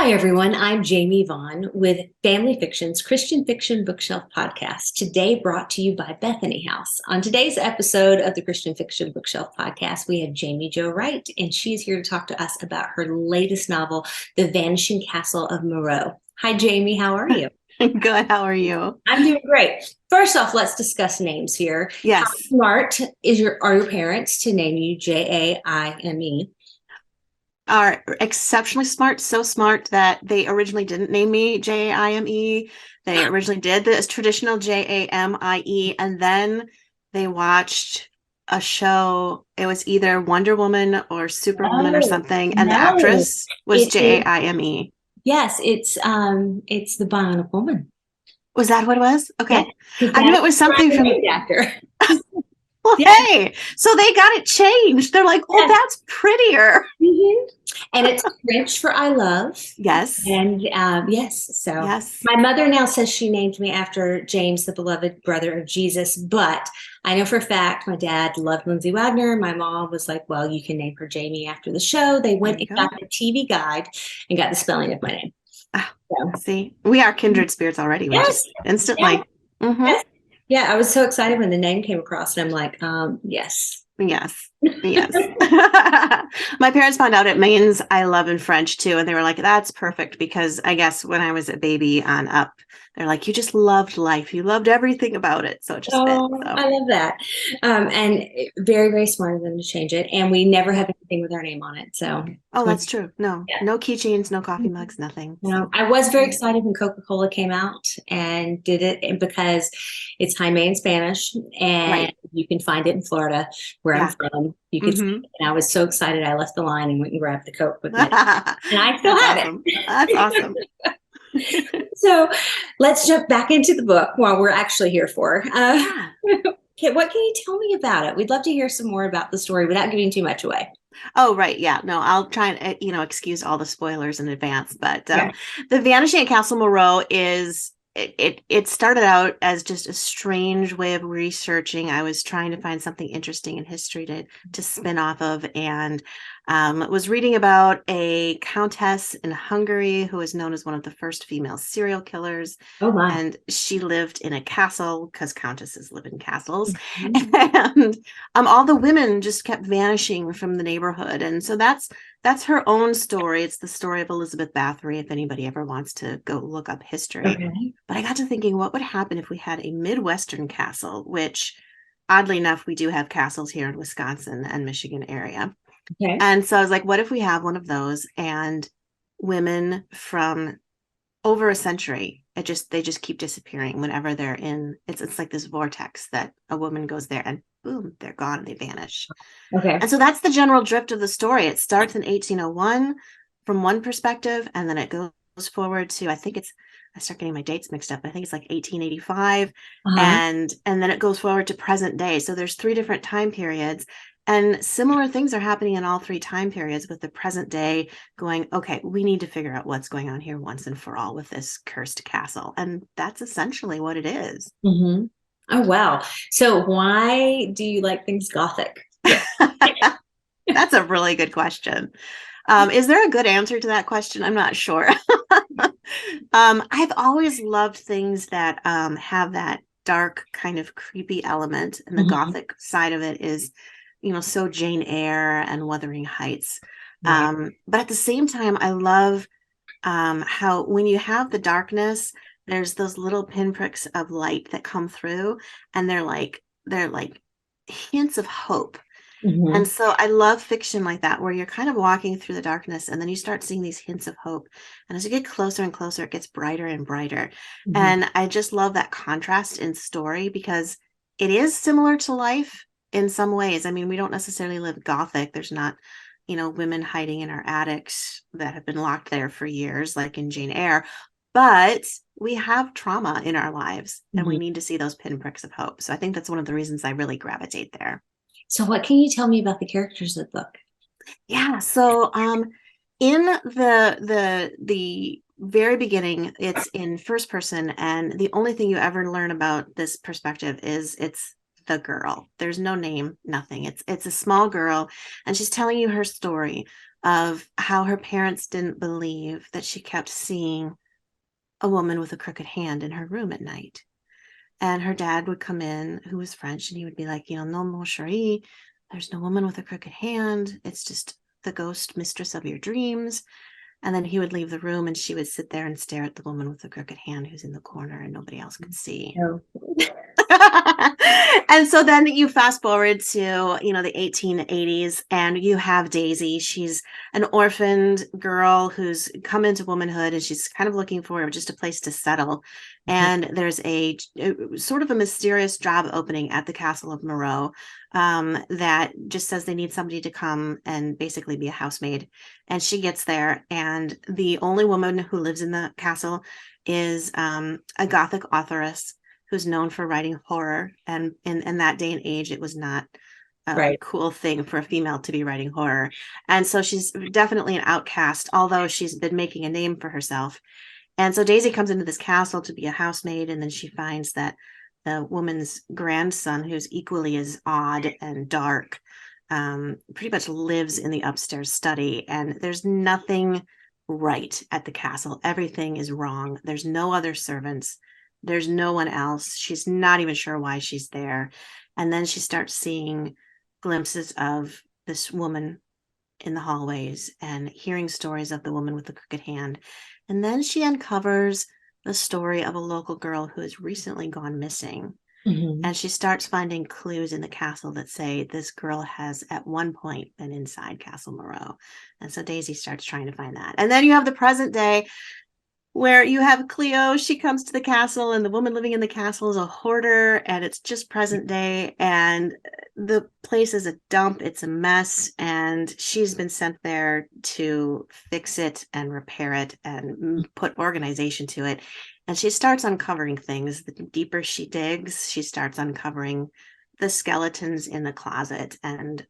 Hi, everyone. I'm Jamie Vaughn with Family Fiction's Christian Fiction Bookshelf podcast, today brought to you by Bethany House. On today's episode of the Christian Fiction Bookshelf podcast, we have Jaime Jo Wright, and she's here to talk to us about her latest novel, The Vanishing Castle of Moreau. Hi, Jamie. How are you? Good. How are you? I'm doing great. First off, let's discuss names here. Yes. How smart are your parents to name you Jaime? Are exceptionally smart, so smart that they originally didn't name me Jaime. They originally did the traditional Jamie, and then they watched a show. It was either Wonder Woman or Superwoman or something, and the No, actress was it is. Jaime. Yes, it's the Bionic Woman. Was that what it was? Okay. Yeah, I knew it was something from after. well, Yeah. hey, so they got it changed. They're like, oh, Yeah. that's prettier. Mm-hmm. And it's French for I love. Yes. And yes, so Yes. my mother now says she named me after James, the beloved brother of Jesus. But I know for a fact my dad loved Lindsay Wagner. My mom was like, well, you can name her Jamie after the show. They went and got the TV guide and got the spelling of my name. So. See, we are kindred spirits already. We just instantly. Yeah. Mm-hmm. Yes. Yeah, I was so excited when the name came across, and I'm like, yes. Yes. My parents found out it means I love in French too, and they were like, that's perfect, because I guess when I was a baby on up, they're like, you just loved life, you loved everything about it, so it just fit. So. I love that. And very, very smart of them to change it, and we never have anything with our name on it. So that's true. No keychains, no coffee mugs, nothing. No, I was very excited when Coca-Cola came out and did it, because it's Jaime in Spanish, and you can find it in Florida, where I'm from. You can see it, and I was so excited. I left the line and went and grabbed the Coke with me, and I still have it. That's awesome. So let's jump back into the book while we're actually here for. Okay, what can you tell me about it? We'd love to hear some more about the story without giving too much away. Oh, right. Yeah. No, I'll try and, excuse all the spoilers in advance. But The Vanishing at Castle Moreau is, it started out as just a strange way of researching. I was trying to find something interesting in history to spin off of, and was reading about a countess in Hungary who is known as one of the first female serial killers. Oh my. And she lived in a castle, because countesses live in castles. And all the women just kept vanishing from the neighborhood. And so that's her own story. It's the story of Elizabeth Bathory, if anybody ever wants to go look up history. Okay. But I got to thinking, what would happen if we had a Midwestern castle, which oddly enough, we do have castles here in Wisconsin and Michigan area. Okay. And so I was like, what if we have one of those, and women from over a century, they just keep disappearing whenever they're in, it's like this vortex that a woman goes there and boom, they're gone, they vanish. Okay. And so that's the general drift of the story. It starts in 1801 from one perspective, and then it goes forward to, I start getting my dates mixed up. I think it's like 1885. And then it goes forward to present day. So there's 3 different time periods. And similar things are happening in all 3 time periods, with the present day going, okay, we need to figure out what's going on here once and for all with this cursed castle. And that's essentially what it is. Mm-hmm. Oh, wow. So why do you like things Gothic? That's a really good question. Is there a good answer to that question? I'm not sure. I've always loved things that have that dark kind of creepy element. And the Gothic side of it is, so Jane Eyre and Wuthering Heights. But at the same time, I love how when you have the darkness, there's those little pinpricks of light that come through, and they're like hints of hope. And so I love fiction like that, where you're kind of walking through the darkness, and then you start seeing these hints of hope. And as you get closer and closer, it gets brighter and brighter. And I just love that contrast in story, because it is similar to life in some ways. I mean, we don't necessarily live Gothic. There's not, women hiding in our attics that have been locked there for years, like in Jane Eyre. But we have trauma in our lives, and we need to see those pinpricks of hope. So I think that's one of the reasons I really gravitate there. So what can you tell me about the characters of the book? Yeah. So in the very beginning, it's in first person, and the only thing you ever learn about this perspective is it's the girl. There's no name, nothing. It's a small girl, and she's telling you her story of how her parents didn't believe that she kept seeing a woman with a crooked hand in her room at night. And her dad would come in, who was French, and he would be like, no, mon chéri, there's no woman with a crooked hand. It's just the ghost mistress of your dreams. And then he would leave the room and she would sit there and stare at the woman with the crooked hand who's in the corner and nobody else could see. Oh. And so then you fast forward to, the 1880s, and you have Daisy. She's an orphaned girl who's come into womanhood, and she's kind of looking for just a place to settle. And there's a sort of a mysterious job opening at the castle of Moreau that just says they need somebody to come and basically be a housemaid. And she gets there, and the only woman who lives in the castle is a Gothic authoress who's known for writing horror. And in that day and age, it was not a cool thing for a female to be writing horror. And so she's definitely an outcast, although she's been making a name for herself. And so Daisy comes into this castle to be a housemaid, and then she finds that the woman's grandson, who's equally as odd and dark, pretty much lives in the upstairs study. And there's nothing right at the castle. Everything is wrong. There's no other servants. There's no one else. She's not even sure why she's there. And then she starts seeing glimpses of this woman in the hallways and hearing stories of the woman with the crooked hand. And then she uncovers the story of a local girl who has recently gone missing. Mm-hmm. And she starts finding clues in the castle that say this girl has at one point been inside Castle Moreau. And so Daisy starts trying to find that. And then you have the present day, where you have Cleo. She comes to the castle, and the woman living in the castle is a hoarder, and it's just present day, and the place is a dump. It's a mess, and she's been sent there to fix it and repair it and put organization to it. And she starts uncovering things. The deeper she digs, she starts uncovering the skeletons in the closet, and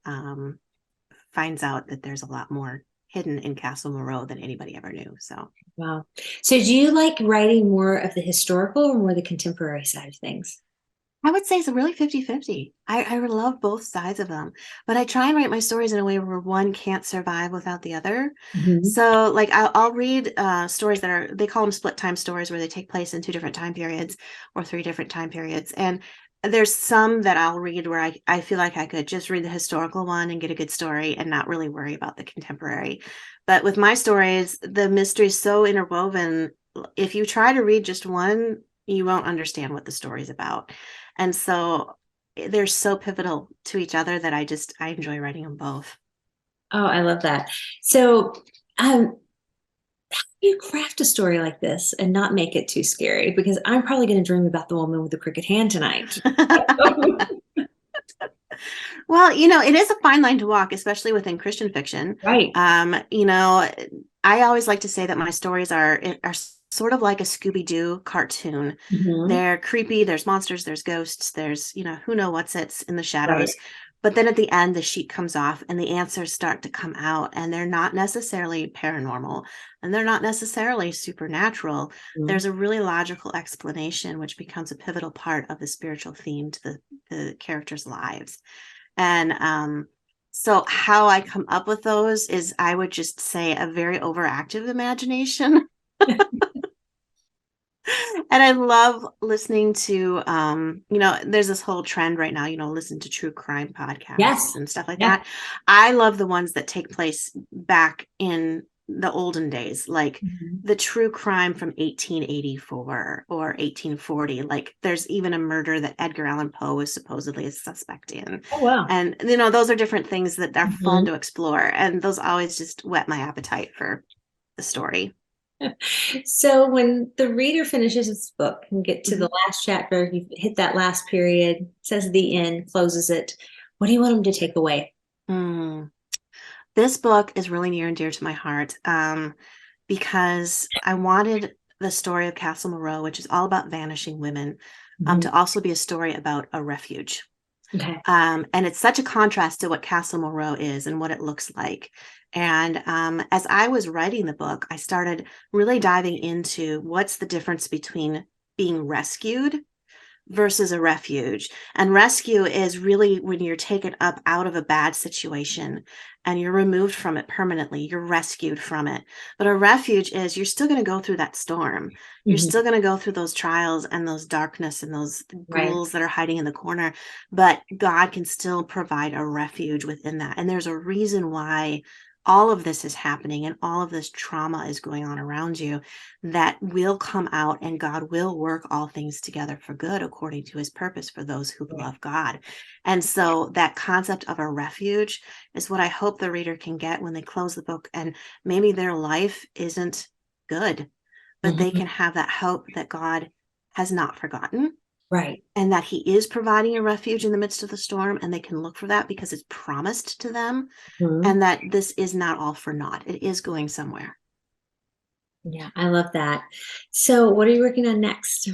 finds out that there's a lot more hidden in Castle Moreau than anybody ever knew. So wow. So do you like writing more of the historical or more the contemporary side of things? I would say it's really 50-50. I love both sides of them, but I try and write my stories in a way where one can't survive without the other. Mm-hmm. So like I'll read stories that they call them split time stories, where they take place in 2 different time periods or 3 different time periods. And there's some that I'll read where I feel like I could just read the historical one and get a good story and not really worry about the contemporary. But with my stories, the mystery is so interwoven. If you try to read just one, you won't understand what the story's about. And so they're so pivotal to each other that I enjoy writing them both. Oh, I love that. So how do you craft a story like this and not make it too scary? Because I'm probably going to dream about the woman with the crooked hand tonight. Well, it is a fine line to walk, especially within Christian fiction. Right. I always like to say that my stories are sort of like a Scooby-Doo cartoon. Mm-hmm. They're creepy. There's monsters. There's ghosts. There's, who knows what sits in the shadows. Right. But then at the end, the sheet comes off and the answers start to come out, and they're not necessarily paranormal and they're not necessarily supernatural. Mm-hmm. There's a really logical explanation, which becomes a pivotal part of the spiritual theme to the characters' lives. And so how I come up with those is, I would just say, a very overactive imagination. And I love listening to, there's this whole trend right now, listen to true crime podcasts and stuff like that. I love the ones that take place back in the olden days, like the true crime from 1884 or 1840. Like there's even a murder that Edgar Allan Poe was supposedly a suspect in. Oh, wow. And, those are different things that are fun to explore. And those always just whet my appetite for the story. So when the reader finishes this book and get to the last chapter, you hit that last period, says the end, closes it. What do you want them to take away? This book is really near and dear to my heart because I wanted the story of Castle Moreau, which is all about vanishing women, to also be a story about a refuge. Okay. And it's such a contrast to what Castle Moreau is and what it looks like. And as I was writing the book, I started really diving into what's the difference between being rescued versus a refuge. And rescue is really when you're taken up out of a bad situation and you're removed from it permanently. You're rescued from it. But a refuge is you're still going to go through that storm. You're Mhm. still going to go through those trials and those darkness and those Right. ghouls that are hiding in the corner. But God can still provide a refuge within that. And there's a reason why all of this is happening and all of this trauma is going on around you that will come out, and God will work all things together for good according to his purpose for those who Yeah. love God. And so that concept of a refuge is what I hope the reader can get when they close the book, and maybe their life isn't good, but they Mhm. can have that hope that God has not forgotten Right. and that he is providing a refuge in the midst of the storm, and they can look for that because it's promised to them, Mhm. and that this is not all for naught. It is going somewhere. Yeah, I love that. So, what are you working on next?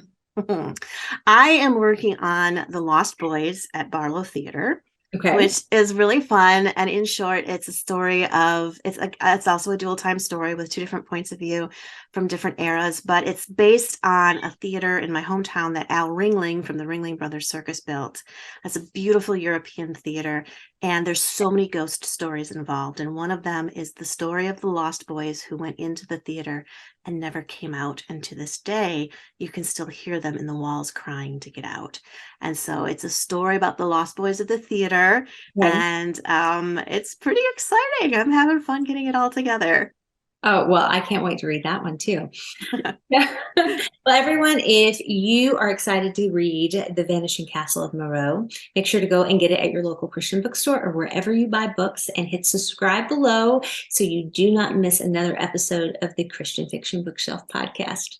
I am working on The Lost Boys at Barlow Theater, Okay. which is really fun. And in short, it's a story of it's also a dual time story with two different points of view from different eras, but it's based on a theater in my hometown that Al Ringling from the Ringling Brothers Circus built. It's a beautiful European theater, and there's so many ghost stories involved. And one of them is the story of the Lost Boys who went into the theater and never came out. And to this day, you can still hear them in the walls crying to get out. And so it's a story about the Lost Boys of the theater, Okay. and it's pretty exciting. I'm having fun getting it all together. Oh, well, I can't wait to read that one too. Well, everyone, if you are excited to read The Vanishing Castle of Moreau, make sure to go and get it at your local Christian bookstore or wherever you buy books, and hit subscribe below so you do not miss another episode of the Christian Fiction Bookshelf podcast.